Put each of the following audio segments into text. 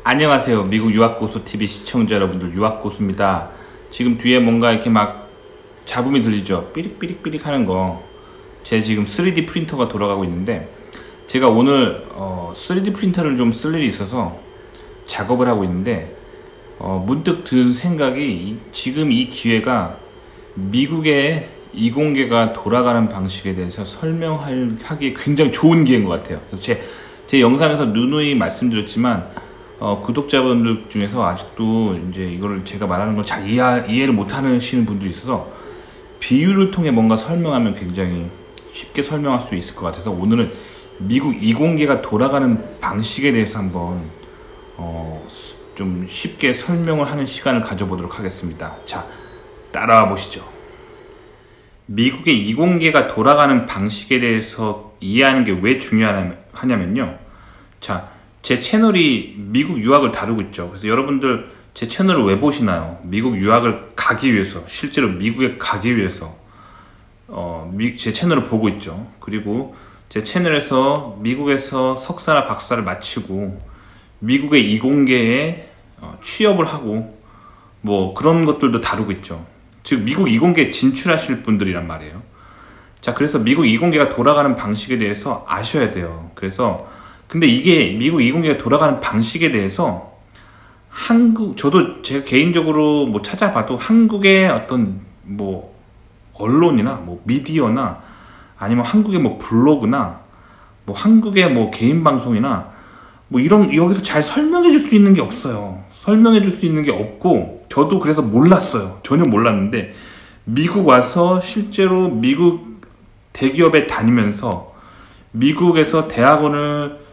안녕하세요. 미국 유학고수TV 시청자 여러분들, 유학고수입니다. 지금 뒤에 뭔가 이렇게 막 잡음이 들리죠? 삐릭삐릭삐릭 하는 거. 제 지금 3D 프린터가 돌아가고 있는데, 제가 오늘 3D 프린터를 좀 쓸 일이 있어서 작업을 하고 있는데, 문득 든 생각이, 지금 이 기회가 미국의 이공계가 돌아가는 방식에 대해서 설명하기에 굉장히 좋은 기회인 것 같아요. 그래서 제 영상에서 누누이 말씀드렸지만, 구독자분들 중에서 아직도 이제 이걸 제가 말하는 걸 잘 이해를 못 하시는 분들이 있어서, 비유를 통해 뭔가 설명하면 굉장히 쉽게 설명할 수 있을 것 같아서, 오늘은 미국 이공계가 돌아가는 방식에 대해서 한번 좀 쉽게 설명을 하는 시간을 가져보도록 하겠습니다. 자, 따라와 보시죠. 미국의 이공계가 돌아가는 방식에 대해서 이해하는 게 왜 중요하냐면요. 자, 제 채널이 미국 유학을 다루고 있죠. 그래서 여러분들 제 채널을 왜 보시나요? 미국 유학을 가기 위해서, 실제로 미국에 가기 위해서 제 채널을 보고 있죠. 그리고 제 채널에서 미국에서 석사나 박사를 마치고 미국의 이공계에 취업을 하고 뭐 그런 것들도 다루고 있죠. 즉 미국 이공계에 진출하실 분들이란 말이에요. 자, 그래서 미국 이공계가 돌아가는 방식에 대해서 아셔야 돼요. 그래서 근데 이게 미국 이공계가 돌아가는 방식에 대해서 저도 제가 개인적으로 뭐 찾아봐도 한국의 어떤 뭐 언론이나 뭐 미디어나 아니면 한국의 뭐 블로그나 뭐 한국의 뭐 개인 방송이나 뭐 이런 여기서 잘 설명해 줄 수 있는 게 없어요. 설명해 줄 수 있는 게 없고, 저도 그래서 몰랐어요. 전혀 몰랐는데 미국 와서 실제로 미국 대기업에 다니면서 미국에서 대학원을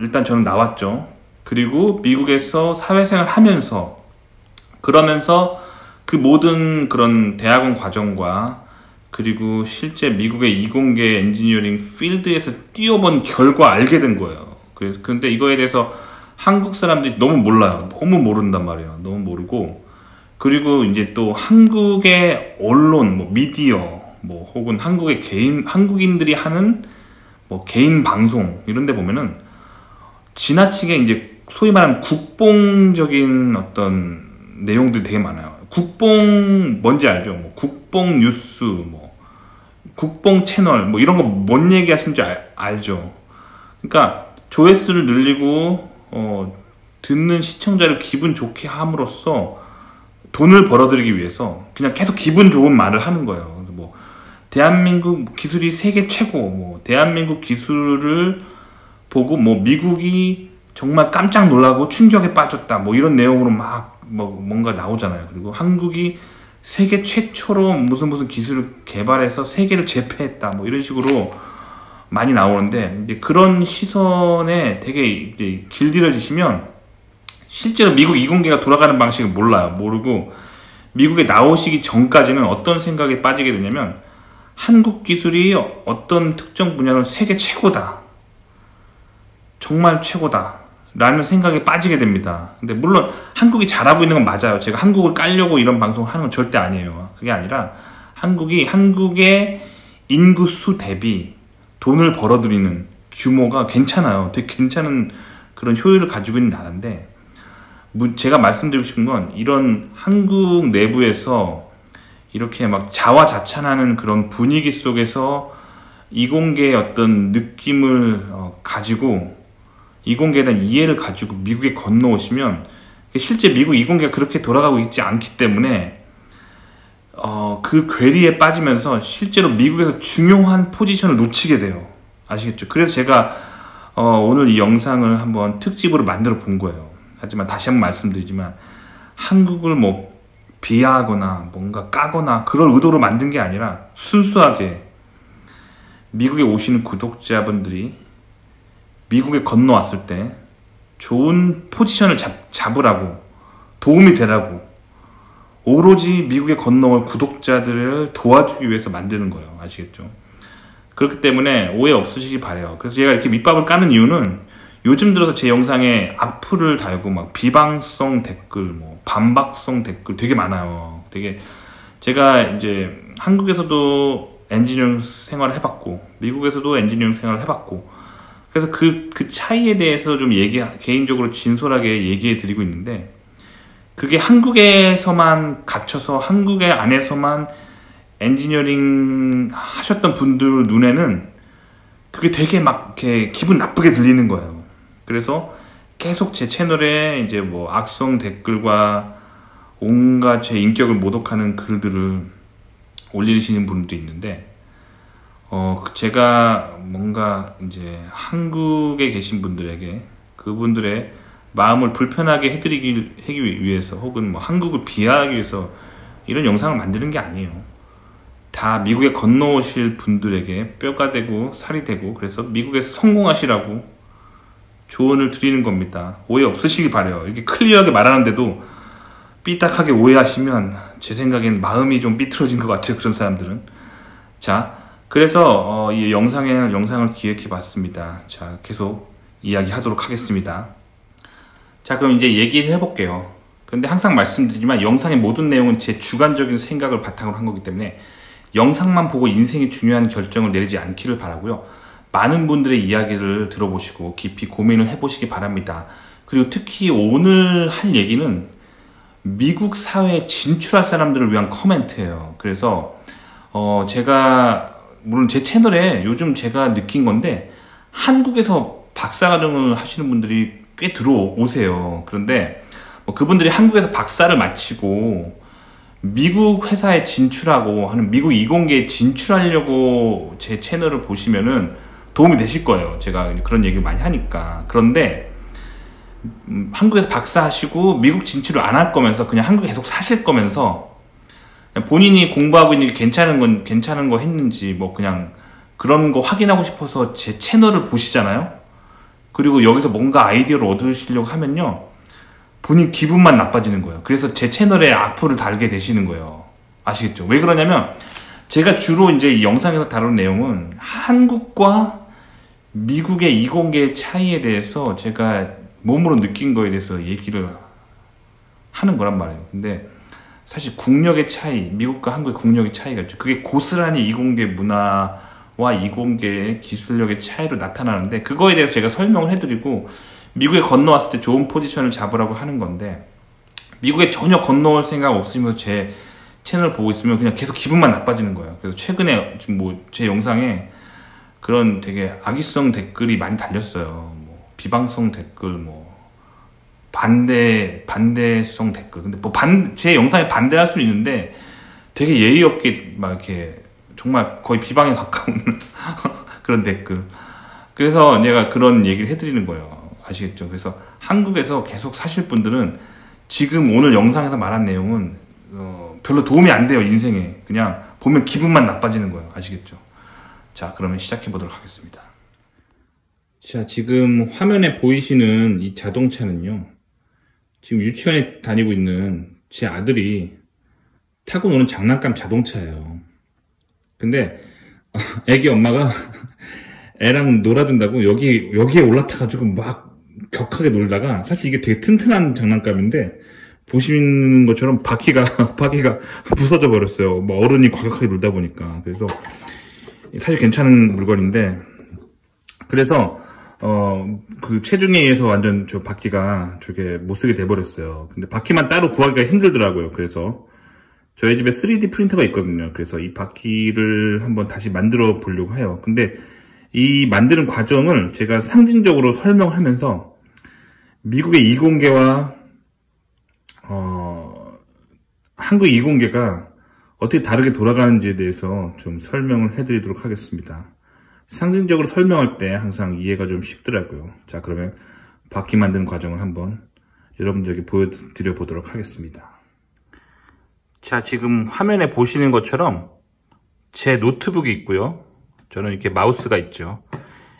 일단 저는 나왔죠. 그리고 미국에서 사회생활 하면서, 그러면서 그 모든 그런 대학원 과정과 그리고 실제 미국의 이공계 엔지니어링 필드에서 뛰어본 결과 알게 된 거예요. 근데 이거에 대해서 한국 사람들이 너무 몰라요. 너무 모른단 말이에요. 너무 모르고, 그리고 이제 또 한국의 언론, 뭐 미디어, 뭐 혹은 한국인들이 하는 뭐 개인 방송 이런 데 보면은 지나치게 이제 소위 말하는 국뽕적인 어떤 내용들이 되게 많아요. 국뽕 뭔지 알죠? 뭐 국뽕 뉴스, 뭐 국뽕 채널, 뭐 이런 거 뭔 얘기 하시는지 알죠? 그러니까 조회수를 늘리고 듣는 시청자를 기분 좋게 함으로써 돈을 벌어들이기 위해서 그냥 계속 기분 좋은 말을 하는 거예요. 뭐 대한민국 기술이 세계 최고, 뭐 대한민국 기술을 보고 뭐 미국이 정말 깜짝 놀라고 충격에 빠졌다, 뭐 이런 내용으로 막 뭐 뭔가 나오잖아요. 그리고 한국이 세계 최초로 무슨 기술을 개발해서 세계를 제패했다, 뭐 이런 식으로 많이 나오는데, 이제 그런 시선에 되게 이제 길들여지시면 실제로 미국 이공계가 돌아가는 방식을 모르고 미국에 나오시기 전까지는 어떤 생각에 빠지게 되냐면, 한국 기술이 어떤 특정 분야는 세계 최고다, 정말 최고다 라는 생각에 빠지게 됩니다. 근데 물론 한국이 잘하고 있는 건 맞아요. 제가 한국을 깔려고 이런 방송을 하는 건 절대 아니에요. 그게 아니라 한국의 인구수 대비 돈을 벌어들이는 규모가 괜찮아요. 되게 괜찮은 그런 효율을 가지고 있는 나라인데, 제가 말씀드리고 싶은 건, 이런 한국 내부에서 이렇게 막 자화자찬하는 그런 분위기 속에서 이공계의 어떤 느낌을 가지고, 이공계에 대한 이해를 가지고 미국에 건너오시면, 실제 미국 이공계가 그렇게 돌아가고 있지 않기 때문에 그 괴리에 빠지면서 실제로 미국에서 중요한 포지션을 놓치게 돼요. 아시겠죠? 그래서 제가 오늘 이 영상을 한번 특집으로 만들어 본 거예요. 하지만 다시 한번 말씀드리지만, 한국을 뭐 비하하거나 뭔가 까거나 그럴 의도로 만든 게 아니라, 순수하게 미국에 오시는 구독자분들이 미국에 건너왔을 때 좋은 포지션을 잡으라고, 도움이 되라고, 오로지 미국에 건너올 구독자들을 도와주기 위해서 만드는 거예요. 아시겠죠? 그렇기 때문에 오해 없으시기 바래요. 그래서 제가 이렇게 밑밥을 까는 이유는, 요즘 들어서 제 영상에 악플을 달고 막 비방성 댓글, 뭐 반박성 댓글 되게 많아요. 제가 이제 한국에서도 엔지니어링 생활을 해봤고 미국에서도 엔지니어링 생활을 해봤고, 그래서 그 차이에 대해서 좀 개인적으로 진솔하게 얘기해 드리고 있는데, 그게 한국에서만 갇혀서 한국의 안에서만 엔지니어링 하셨던 분들 눈에는 그게 되게 막 이렇게 기분 나쁘게 들리는 거예요. 그래서 계속 제 채널에 이제 뭐 악성 댓글과 온갖 제 인격을 모독하는 글들을 올리시는 분도 있는데, 제가 뭔가 이제 한국에 계신 분들에게 그분들의 마음을 불편하게 해드리기 위해서, 혹은 뭐 한국을 비하하기 위해서 이런 영상을 만드는 게 아니에요. 다 미국에 건너오실 분들에게 뼈가 되고 살이 되고, 그래서 미국에서 성공하시라고 조언을 드리는 겁니다. 오해 없으시기 바라요. 이렇게 클리어하게 말하는데도 삐딱하게 오해하시면 제 생각엔 마음이 좀 삐뚤어진 것 같아요, 그런 사람들은. 자, 그래서 이 영상을 기획해 봤습니다. 자, 계속 이야기하도록 하겠습니다. 자, 그럼 이제 얘기를 해볼게요. 근데 항상 말씀드리지만 영상의 모든 내용은 제 주관적인 생각을 바탕으로 한 거기 때문에 영상만 보고 인생이 중요한 결정을 내리지 않기를 바라고요. 많은 분들의 이야기를 들어보시고 깊이 고민을 해보시기 바랍니다. 그리고 특히 오늘 할 얘기는 미국 사회에 진출할 사람들을 위한 코멘트예요. 그래서 제가 물론 제 채널에 요즘 제가 느낀 건데, 한국에서 박사과정을 하시는 분들이 꽤 들어오세요. 그런데 그분들이 한국에서 박사를 마치고 미국 회사에 진출하고 하는, 미국 이공계에 진출하려고 제 채널을 보시면은 도움이 되실 거예요. 제가 그런 얘기를 많이 하니까. 그런데 한국에서 박사 하시고 미국 진출을 안 할 거면서 그냥 한국에 계속 사실 거면서, 본인이 공부하고 있는 게 괜찮은 거 했는지 뭐 그냥 그런 거 확인하고 싶어서 제 채널을 보시잖아요. 그리고 여기서 뭔가 아이디어를 얻으시려고 하면요, 본인 기분만 나빠지는 거예요. 그래서 제 채널에 악플을 달게 되시는 거예요. 아시겠죠? 왜 그러냐면, 제가 주로 이제 이 영상에서 다룬 내용은 한국과 미국의 이공계의 차이에 대해서 제가 몸으로 느낀 거에 대해서 얘기를 하는 거란 말이에요. 근데 사실 국력의 차이, 미국과 한국의 국력의 차이가 있죠. 그게 고스란히 이공계 문화와 이공계의 기술력의 차이로 나타나는데, 그거에 대해서 제가 설명을 해드리고 미국에 건너왔을 때 좋은 포지션을 잡으라고 하는 건데, 미국에 전혀 건너올 생각 없으시면서 제 채널 보고 있으면 그냥 계속 기분만 나빠지는 거예요. 그래서 최근에 지금 제 영상에 그런 되게 악의성 댓글이 많이 달렸어요. 비방성 댓글, 반대성 댓글. 근데 제 영상에 반대할 수 있는데 되게 예의 없게 막 이렇게 정말 거의 비방에 가까운 그런 댓글. 그래서 내가 그런 얘기를 해드리는 거예요. 아시겠죠? 그래서 한국에서 계속 사실 분들은 지금 오늘 영상에서 말한 내용은 별로 도움이 안 돼요, 인생에. 그냥 보면 기분만 나빠지는 거예요. 아시겠죠? 자, 그러면 시작해 보도록 하겠습니다. 자, 지금 화면에 보이시는 이 자동차는요, 지금 유치원에 다니고 있는 제 아들이 타고 노는 장난감 자동차예요. 근데 애기 엄마가 애랑 놀아준다고 여기에 올라타가지고 막 격하게 놀다가, 사실 이게 되게 튼튼한 장난감인데 보시는 것처럼 바퀴가 부서져 버렸어요. 어른이 과격하게 놀다 보니까. 그래서 사실 괜찮은 물건인데, 그래서 그 체중에 의해서 완전 저 바퀴가 저게 못 쓰게 돼버렸어요. 근데 바퀴만 따로 구하기가 힘들더라고요. 그래서 저희 집에 3D 프린터가 있거든요. 그래서 이 바퀴를 한번 다시 만들어 보려고 해요. 근데 이 만드는 과정을 제가 상징적으로 설명하면서 미국의 이공계와 한국 이공계가 어떻게 다르게 돌아가는지에 대해서 좀 설명을 해드리도록 하겠습니다. 상징적으로 설명할 때 항상 이해가 좀 쉽더라고요. 자, 그러면 바퀴 만드는 과정을 한번 여러분들에게 보여드려 보도록 하겠습니다. 자, 지금 화면에 보시는 것처럼 제 노트북이 있고요. 저는 이렇게 마우스가 있죠.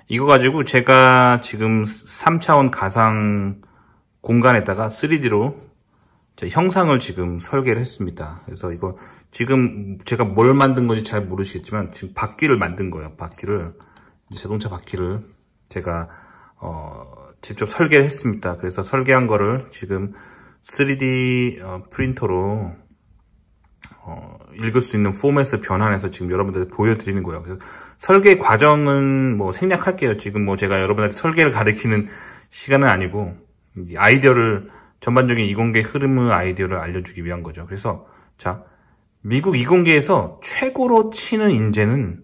이거 가지고 제가 지금 3차원 가상 공간에다가 3D로 형상을 지금 설계를 했습니다. 그래서 이거 지금 제가 뭘 만든 건지 잘 모르시겠지만 지금 바퀴를 만든 거예요. 자동차 바퀴를 제가 직접 설계를 했습니다. 그래서 설계한 거를 지금 3D 프린터로 읽을 수 있는 포맷을 변환해서 지금 여러분들한테 보여드리는 거예요. 그래서 설계 과정은 뭐 생략할게요. 지금 뭐 제가 여러분한테 설계를 가르치는 시간은 아니고 이 아이디어를 전반적인 이공계 흐름의 아이디어를 알려주기 위한 거죠. 그래서 자, 미국 이공계에서 최고로 치는 인재는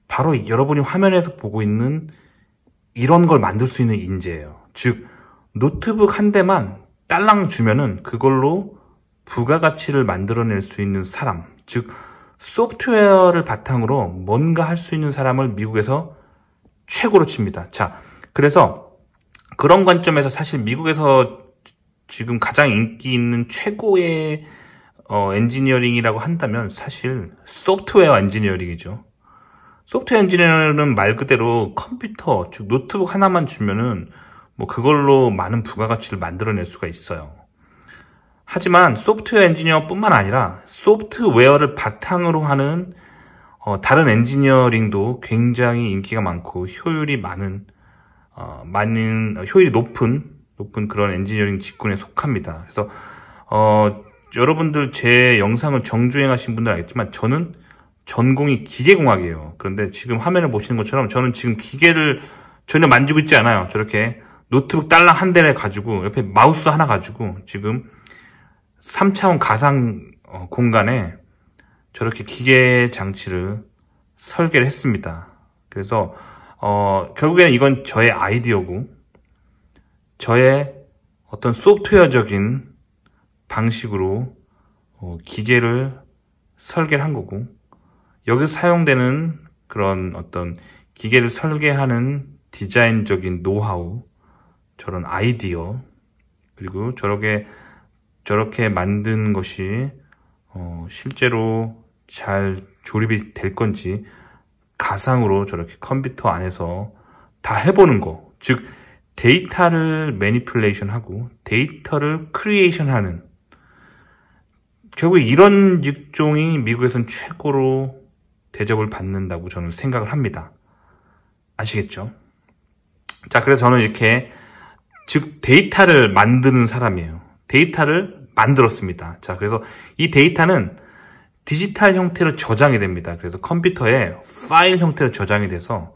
바로 여러분이 화면에서 보고 있는 이런 걸 만들 수 있는 인재예요. 즉 노트북 한 대만 딸랑 주면은 그걸로 부가가치를 만들어낼 수 있는 사람, 즉 소프트웨어를 바탕으로 뭔가 할 수 있는 사람을 미국에서 최고로 칩니다. 자, 그래서 그런 관점에서 사실 미국에서 지금 가장 인기 있는 최고의 엔지니어링이라고 한다면 사실 소프트웨어 엔지니어링이죠. 소프트웨어 엔지니어는 말 그대로 컴퓨터, 즉 노트북 하나만 주면은 뭐 그걸로 많은 부가가치를 만들어낼 수가 있어요. 하지만 소프트웨어 엔지니어뿐만 아니라 소프트웨어를 바탕으로 하는 다른 엔지니어링도 굉장히 인기가 많고 효율이 효율이 높은 그런 엔지니어링 직군에 속합니다. 그래서 여러분들 제 영상을 정주행하신 분들 알겠지만 저는 전공이 기계공학이에요. 그런데 지금 화면을 보시는 것처럼 저는 지금 기계를 전혀 만지고 있지 않아요. 저렇게 노트북 딸랑 한 대를 가지고 옆에 마우스 하나 가지고 지금 3차원 가상 공간에 저렇게 기계 장치를 설계를 했습니다. 그래서 결국에는 이건 저의 아이디어고 저의 어떤 소프트웨어적인 방식으로 기계를 설계를 한 거고 여기서 사용되는 그런 어떤 기계를 설계하는 디자인적인 노하우, 저런 아이디어, 그리고 저렇게 만든 것이 실제로 잘 조립이 될 건지 가상으로 저렇게 컴퓨터 안에서 다 해보는 거, 즉 데이터를 매니플레이션하고 데이터를 크리에이션하는, 결국 이런 직종이 미국에서는 최고로 대접을 받는다고 저는 생각을 합니다. 아시겠죠? 자, 그래서 저는 이렇게 즉 데이터를 만드는 사람이에요. 데이터를 만들었습니다. 자, 그래서 이 데이터는 디지털 형태로 저장이 됩니다. 그래서 컴퓨터에 파일 형태로 저장이 돼서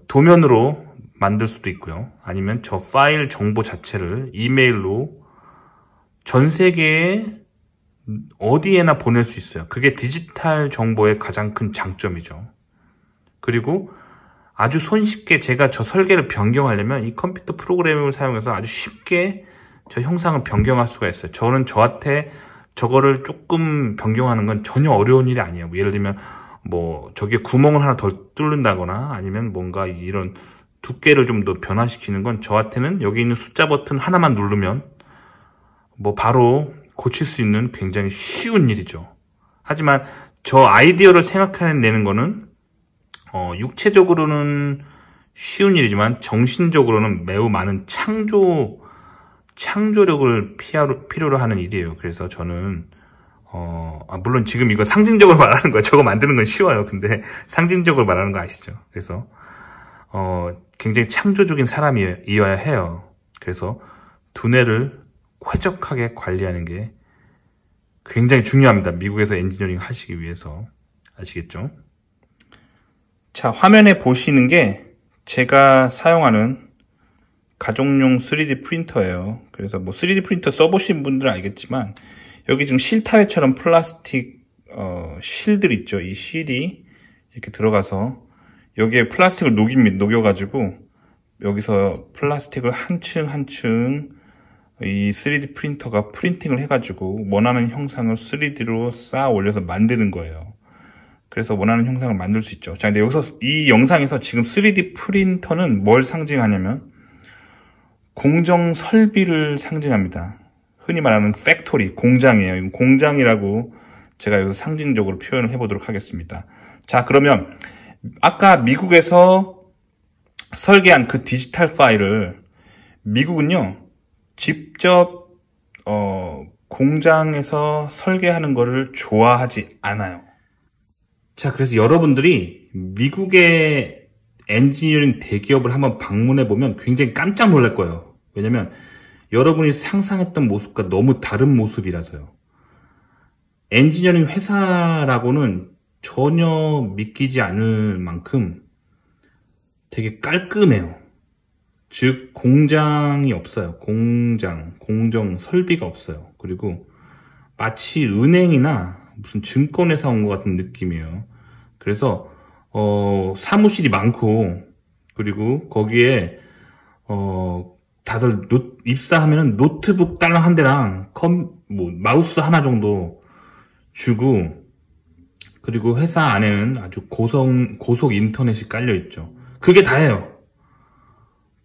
도면으로 만들 수도 있고요. 아니면 저 파일 정보 자체를 이메일로 전 세계에 어디에나 보낼 수 있어요. 그게 디지털 정보의 가장 큰 장점이죠. 그리고 아주 손쉽게 제가 저 설계를 변경하려면 이 컴퓨터 프로그램을 사용해서 아주 쉽게 저 형상을 변경할 수가 있어요. 저는 저한테 저거를 조금 변경하는 건 전혀 어려운 일이 아니에요. 예를 들면 뭐 저기에 구멍을 하나 더 뚫는다거나 아니면 뭔가 이런 두께를 좀 더 변화시키는 건 저한테는 여기 있는 숫자 버튼 하나만 누르면 뭐 바로 고칠 수 있는 굉장히 쉬운 일이죠. 하지만 저 아이디어를 생각해내는 거는 육체적으로는 쉬운 일이지만 정신적으로는 매우 많은 창조력을 필요로 하는 일이에요. 그래서 저는 물론 지금 이거 상징적으로 말하는 거예요. 저거 만드는 건 쉬워요. 근데 상징적으로 말하는 거 아시죠? 그래서 굉장히 창조적인 사람이어야 해요. 그래서 두뇌를 쾌적하게 관리하는 게 굉장히 중요합니다. 미국에서 엔지니어링 하시기 위해서. 아시겠죠? 자, 화면에 보시는 게 제가 사용하는 가정용 3D 프린터예요. 그래서 뭐 3D 프린터 써보신 분들은 알겠지만 여기 지금 실타래처럼 플라스틱 실들 있죠. 이 실이 이렇게 들어가서 여기에 플라스틱을 녹여가지고 여기서 플라스틱을 한 층 한 층 이 3D 프린터가 프린팅을 해가지고 원하는 형상을 3D로 쌓아 올려서 만드는 거예요. 그래서 원하는 형상을 만들 수 있죠. 자, 근데 여기서 이 영상에서 지금 3D 프린터는 뭘 상징하냐면 공정 설비를 상징합니다. 흔히 말하는 팩토리, 공장이에요. 공장이라고 제가 여기서 상징적으로 표현을 해보도록 하겠습니다. 자, 그러면 아까 미국에서 설계한 그 디지털 파일을 미국은요 직접 공장에서 설계하는 거를 좋아하지 않아요. 자, 그래서 여러분들이 미국의 엔지니어링 대기업을 한번 방문해 보면 굉장히 깜짝 놀랄 거예요. 왜냐면 여러분이 상상했던 모습과 너무 다른 모습이라서요. 엔지니어링 회사라고는 전혀 믿기지 않을 만큼 되게 깔끔해요. 즉 공장이 없어요. 공정 설비가 없어요. 그리고 마치 은행이나 무슨 증권회사 온 것 같은 느낌이에요. 그래서 사무실이 많고, 그리고 거기에 다들 입사하면 노트북 딸랑 한 대랑 마우스 하나 정도 주고, 그리고 회사 안에는 아주 고속 인터넷이 깔려 있죠. 그게 다예요.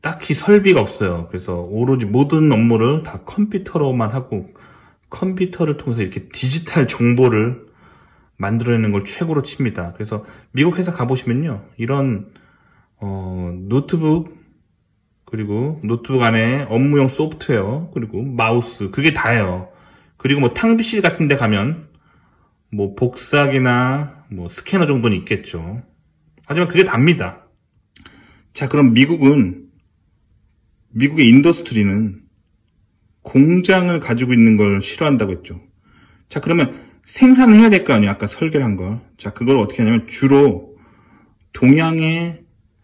딱히 설비가 없어요. 그래서 오로지 모든 업무를 다 컴퓨터로만 하고, 컴퓨터를 통해서 이렇게 디지털 정보를 만들어내는 걸 최고로 칩니다. 그래서 미국 회사 가보시면요, 이런 노트북, 그리고 노트북 안에 업무용 소프트웨어, 그리고 마우스, 그게 다예요. 그리고 뭐 탕비실 같은 데 가면 뭐 복사기나 뭐 스캐너 정도는 있겠죠. 하지만 그게 답니다. 자, 그럼 미국의 인더스트리는 공장을 가지고 있는 걸 싫어한다고 했죠. 자, 그러면 생산을 해야 될 거 아니에요. 아까 설계를 한 걸. 자, 그걸 어떻게 하냐면 주로 동양에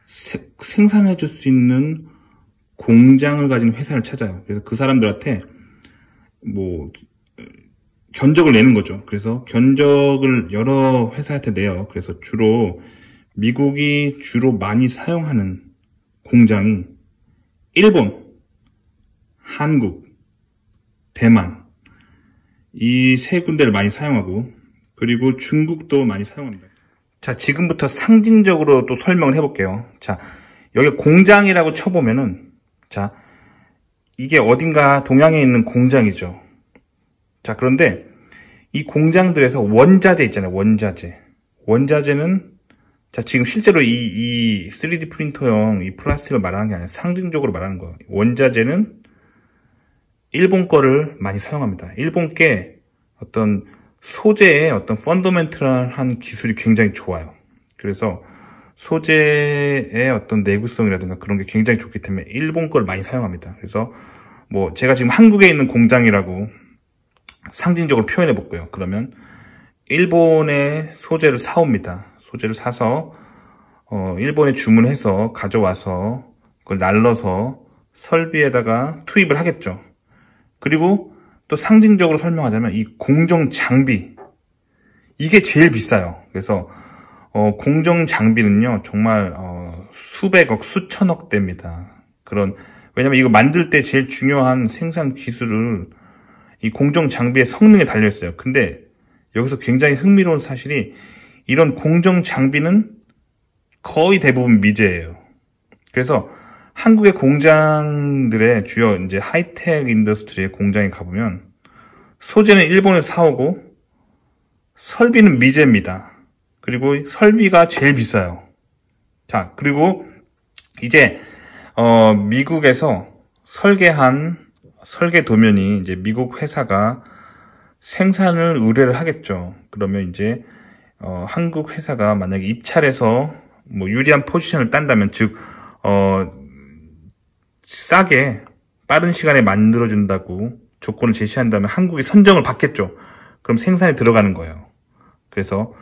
생산해 줄 수 있는 공장을 가진 회사를 찾아요. 그래서 그 사람들한테 뭐 견적을 내는 거죠. 그래서 견적을 여러 회사한테 내요. 그래서 주로 미국이 주로 많이 사용하는 공장이 일본, 한국, 대만, 이 세 군데를 많이 사용하고, 그리고 중국도 많이 사용합니다. 자, 지금부터 상징적으로 또 설명을 해볼게요. 자, 여기 공장이라고 쳐보면은, 자, 이게 어딘가 동양에 있는 공장이죠. 자, 그런데 이 공장들에서 원자재 있잖아요. 원자재는, 자, 지금 실제로 이 3D 프린터용 이 플라스틱을 말하는 게 아니라 상징적으로 말하는 거예요. 원자재는 일본 거를 많이 사용합니다. 일본 게 어떤 소재의 어떤 펀더멘털한 기술이 굉장히 좋아요. 그래서 소재의 어떤 내구성이라든가 그런 게 굉장히 좋기 때문에 일본 거를 많이 사용합니다. 그래서 뭐 제가 지금 한국에 있는 공장이라고 상징적으로 표현해 볼게요. 그러면 일본의 소재를 사옵니다. 소재를 사서 일본에 주문해서 가져와서 그걸 날라서 설비에다가 투입을 하겠죠. 그리고 또 상징적으로 설명하자면 이 공정 장비, 이게 제일 비싸요. 그래서 공정 장비는요 정말 수백억, 수천억 대입니다. 왜냐면 이거 만들 때 제일 중요한 생산 기술을 이 공정 장비의 성능에 달려 있어요. 근데 여기서 굉장히 흥미로운 사실이, 이런 공정 장비는 거의 대부분 미제예요. 그래서 한국의 공장들의 주요 이제 하이텍 인더스트리의 공장에 가보면 소재는 일본에서 사오고 설비는 미제입니다. 그리고 설비가 제일 비싸요. 자, 그리고 이제 미국에서 설계한 설계 도면이 이제 미국 회사가 생산을 의뢰를 하겠죠. 그러면 이제 한국 회사가 만약에 입찰해서 뭐 유리한 포지션을 딴다면, 즉 싸게 빠른 시간에 만들어준다고 조건을 제시한다면 한국이 선정을 받겠죠. 그럼 생산에 들어가는 거예요. 그래서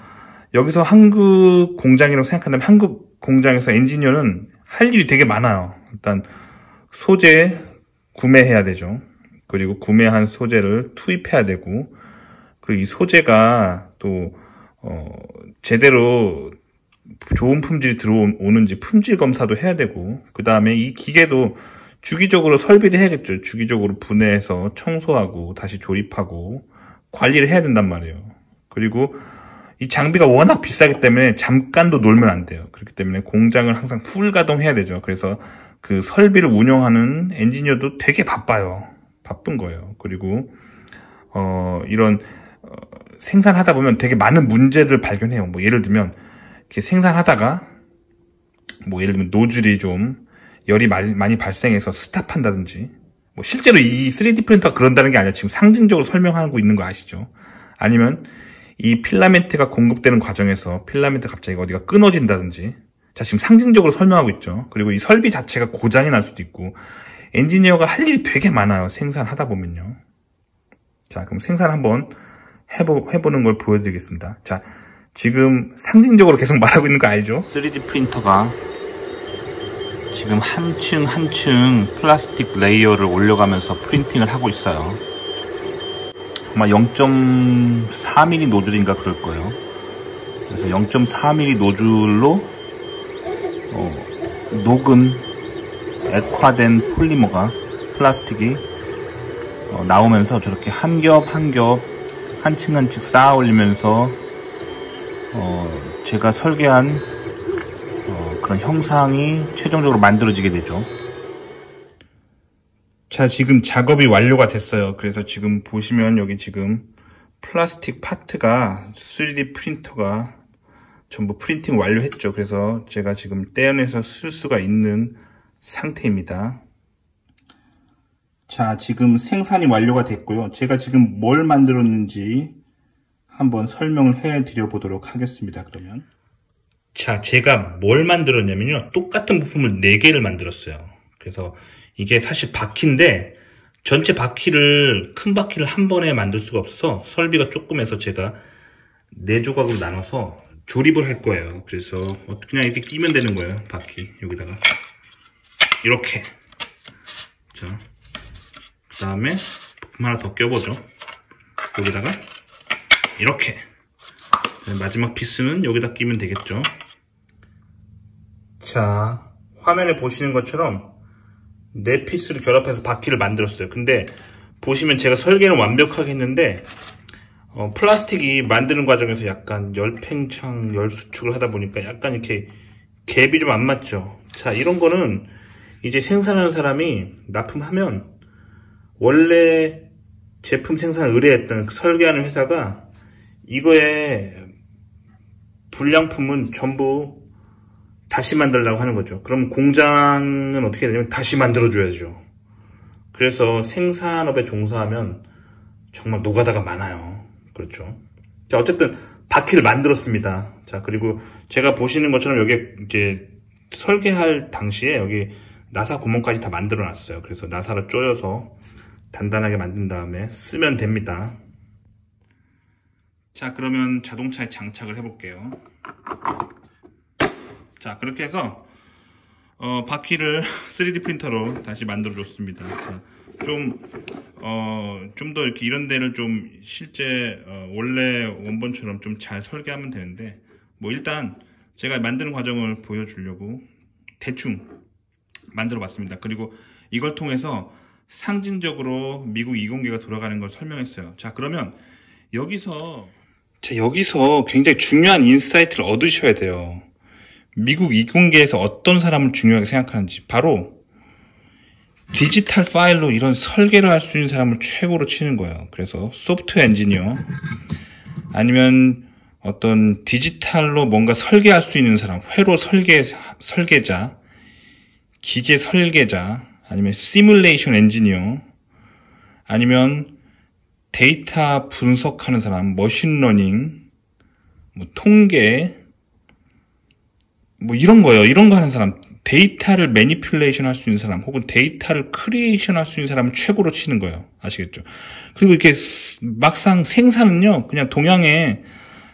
여기서 한국 공장이라고 생각한다면 한국 공장에서 엔지니어는 할 일이 되게 많아요. 일단 소재 구매해야 되죠. 그리고 구매한 소재를 투입해야 되고, 그리고 이 소재가 또 제대로 좋은 품질이 들어오는지 품질 검사도 해야 되고, 그 다음에 이 기계도 주기적으로 설비를 해야겠죠. 주기적으로 분해해서 청소하고 다시 조립하고 관리를 해야 된단 말이에요. 그리고 이 장비가 워낙 비싸기 때문에 잠깐도 놀면 안 돼요. 그렇기 때문에 공장을 항상 풀 가동해야 되죠. 그래서 그 설비를 운영하는 엔지니어도 되게 바빠요. 바쁜 거예요. 그리고 이런 생산하다 보면 되게 많은 문제를 발견해요. 뭐 예를 들면 이렇게 생산하다가 뭐 예를 들면 노즐이 좀 열이 많이 발생해서 스탑한다든지, 뭐 실제로 이 3D 프린터가 그런다는 게 아니라 지금 상징적으로 설명하고 있는 거 아시죠? 아니면 이 필라멘트가 공급되는 과정에서 필라멘트 갑자기 어디가 끊어진다든지, 자, 지금 상징적으로 설명하고 있죠. 그리고 이 설비 자체가 고장이 날 수도 있고, 엔지니어가 할 일이 되게 많아요. 생산하다 보면요. 자, 그럼 생산 한번 해보는 걸 보여드리겠습니다. 자, 지금 상징적으로 계속 말하고 있는 거 알죠? 3D 프린터가 지금 한층 한층 플라스틱 레이어를 올려가면서 프린팅을 하고 있어요. 아마 0.4mm 노즐인가 그럴 거예요. 그래서 0.4mm 노즐로 녹은 액화된 폴리머가 플라스틱이 나오면서 저렇게 한 겹 한 겹 한 층 한 층 쌓아 올리면서 제가 설계한 그런 형상이 최종적으로 만들어지게 되죠. 자, 지금 작업이 완료가 됐어요. 그래서 지금 보시면 여기 지금 플라스틱 파트가 3D 프린터가 전부 프린팅 완료했죠. 그래서 제가 지금 떼어내서 쓸 수가 있는 상태입니다. 자, 지금 생산이 완료가 됐고요. 제가 지금 뭘 만들었는지 한번 설명을 해드려 보도록 하겠습니다. 그러면 자, 제가 뭘 만들었냐면요, 똑같은 부품을 4개를 만들었어요. 그래서 이게 사실 바퀴인데 전체 바퀴를, 큰 바퀴를 한 번에 만들 수가 없어서 설비가 조금 해서 제가 4조각으로 나눠서 조립을 할 거예요. 그래서 그냥 이렇게 끼면 되는 거예요. 바퀴 여기다가 이렇게. 자, 그 다음에 부품 하나 더 껴보죠. 여기다가 이렇게. 마지막 피스는 여기다 끼면 되겠죠. 자, 화면에 보시는 것처럼 4피스를 결합해서 바퀴를 만들었어요. 근데 보시면 제가 설계는 완벽하게 했는데 플라스틱이 만드는 과정에서 약간 열팽창, 열수축을 하다 보니까 약간 이렇게 갭이 좀 안 맞죠. 자, 이런 거는 이제 생산하는 사람이 납품하면 원래 제품 생산을 의뢰했던 설계하는 회사가 이거에 불량품은 전부 다시 만들려고 하는 거죠. 그럼 공장은 어떻게 되냐면 다시 만들어줘야죠. 그래서 생산업에 종사하면 정말 노가다가 많아요. 그렇죠. 자, 어쨌든 바퀴를 만들었습니다. 자, 그리고 제가 보시는 것처럼 여기 이제 설계할 당시에 여기 나사 구멍까지 다 만들어 놨어요. 그래서 나사를 조여서 단단하게 만든 다음에 쓰면 됩니다. 자, 그러면 자동차에 장착을 해볼게요. 자, 그렇게 해서 바퀴를 3D 프린터로 다시 만들어 줬습니다. 좀 더 이렇게 이런 데를 좀 실제 원래 원본처럼 좀 잘 설계하면 되는데, 뭐 일단 제가 만드는 과정을 보여주려고 대충 만들어 봤습니다. 그리고 이걸 통해서 상징적으로 미국 이공계가 돌아가는 걸 설명했어요. 자, 그러면 여기서 굉장히 중요한 인사이트를 얻으셔야 돼요. 미국 이공계에서 어떤 사람을 중요하게 생각하는지. 바로 디지털 파일로 이런 설계를 할 수 있는 사람을 최고로 치는 거예요. 그래서 소프트웨어 엔지니어, 아니면 어떤 디지털로 뭔가 설계할 수 있는 사람, 회로 설계자, 기계 설계자, 아니면 시뮬레이션 엔지니어, 아니면 데이터 분석하는 사람, 머신러닝, 뭐 통계, 뭐 이런 거예요. 이런 거 하는 사람, 데이터를 매니플레이션 할 수 있는 사람, 혹은 데이터를 크리에이션 할 수 있는 사람을 최고로 치는 거예요. 아시겠죠? 그리고 이렇게 막상 생산은요, 그냥 동양에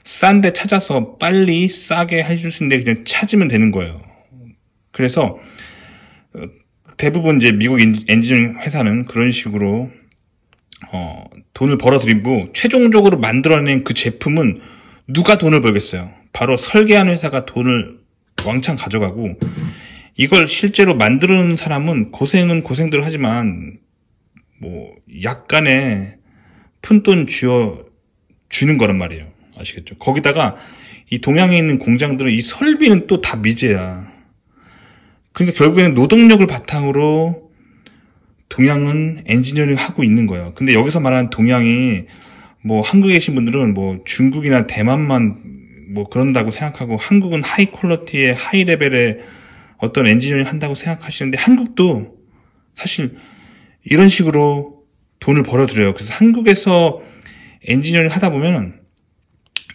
싼 데 찾아서 빨리 싸게 해줄 수 있는데 그냥 찾으면 되는 거예요. 그래서 대부분 이제 미국 엔지니어링 회사는 그런 식으로 돈을 벌어들이고 최종적으로 만들어낸 그 제품은 누가 돈을 벌겠어요? 바로 설계하는 회사가 돈을 왕창 가져가고, 이걸 실제로 만드는 사람은 고생은 고생대로 하지만 뭐 약간의 푼돈 주는 거란 말이에요. 아시겠죠? 거기다가 이 동양에 있는 공장들은 이 설비는 또 다 미제야. 그러니까 결국에는 노동력을 바탕으로 동양은 엔지니어링 하고 있는 거예요. 근데 여기서 말하는 동양이 뭐 한국에 계신 분들은 뭐 중국이나 대만만 뭐 그런다고 생각하고, 한국은 하이 퀄리티의 하이 레벨의 어떤 엔지니어링 한다고 생각하시는데, 한국도 사실 이런 식으로 돈을 벌어들여요. 그래서 한국에서 엔지니어링 하다 보면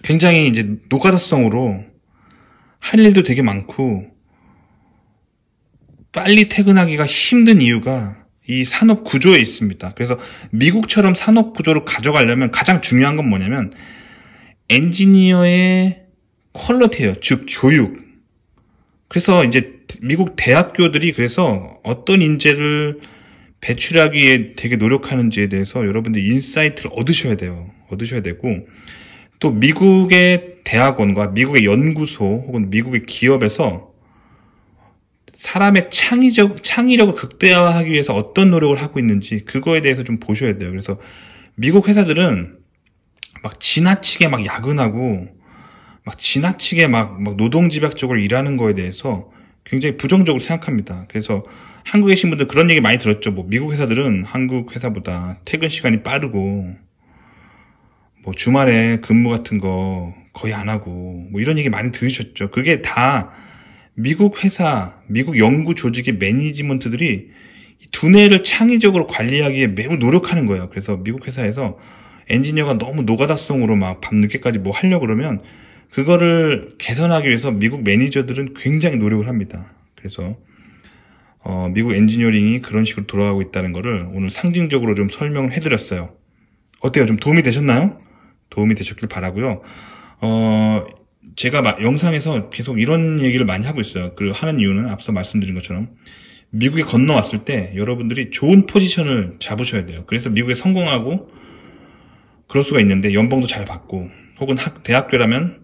굉장히 이제 노가다성으로 할 일도 되게 많고 빨리 퇴근하기가 힘든 이유가 이 산업 구조에 있습니다. 그래서 미국처럼 산업 구조를 가져가려면 가장 중요한 건 뭐냐면 엔지니어의 퀄리티예요. 즉 교육. 그래서 이제 미국 대학교들이 그래서 어떤 인재를 배출하기 위해 되게 노력하는지에 대해서 여러분들 인사이트를 얻으셔야 돼요. 얻으셔야 되고, 또 미국의 대학원과 미국의 연구소 혹은 미국의 기업에서 사람의 창의력을 극대화하기 위해서 어떤 노력을 하고 있는지 그거에 대해서 좀 보셔야 돼요. 그래서 미국 회사들은 막 지나치게 막 야근하고 막 지나치게 막 노동집약적으로 일하는 거에 대해서 굉장히 부정적으로 생각합니다. 그래서 한국에 계신 분들 그런 얘기 많이 들었죠. 뭐 미국 회사들은 한국 회사보다 퇴근 시간이 빠르고 뭐 주말에 근무 같은 거 거의 안 하고 뭐 이런 얘기 많이 들으셨죠. 그게 다 미국 회사, 미국 연구 조직의 매니지먼트들이 두뇌를 창의적으로 관리하기 위해 매우 노력하는 거예요. 그래서 미국 회사에서 엔지니어가 너무 노가다성으로 막 밤늦게까지 뭐 하려고 그러면 그거를 개선하기 위해서 미국 매니저들은 굉장히 노력을 합니다. 그래서 미국 엔지니어링이 그런 식으로 돌아가고 있다는 거를 오늘 상징적으로 좀 설명을 해드렸어요. 어때요? 좀 도움이 되셨나요? 도움이 되셨길 바라고요. 제가 영상에서 계속 이런 얘기를 많이 하고 있어요. 그 하는 이유는 앞서 말씀드린 것처럼 미국에 건너왔을 때 여러분들이 좋은 포지션을 잡으셔야 돼요. 그래서 미국에 성공하고 그럴 수가 있는데 연봉도 잘 받고 혹은 대학교라면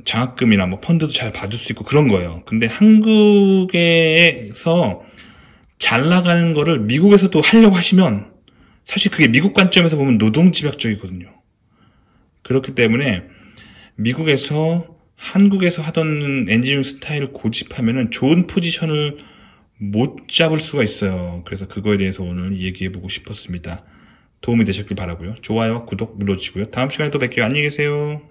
장학금이나 뭐 펀드도 잘 받을 수 있고 그런 거예요. 근데 한국에서 잘 나가는 거를 미국에서도 하려고 하시면 사실 그게 미국 관점에서 보면 노동집약적이거든요. 그렇기 때문에 미국에서 한국에서 하던 엔지니어링 스타일을 고집하면은 좋은 포지션을 못 잡을 수가 있어요. 그래서 그거에 대해서 오늘 얘기해보고 싶었습니다. 도움이 되셨길 바라고요. 좋아요, 구독 눌러주시고요. 다음 시간에 또 뵐게요. 안녕히 계세요.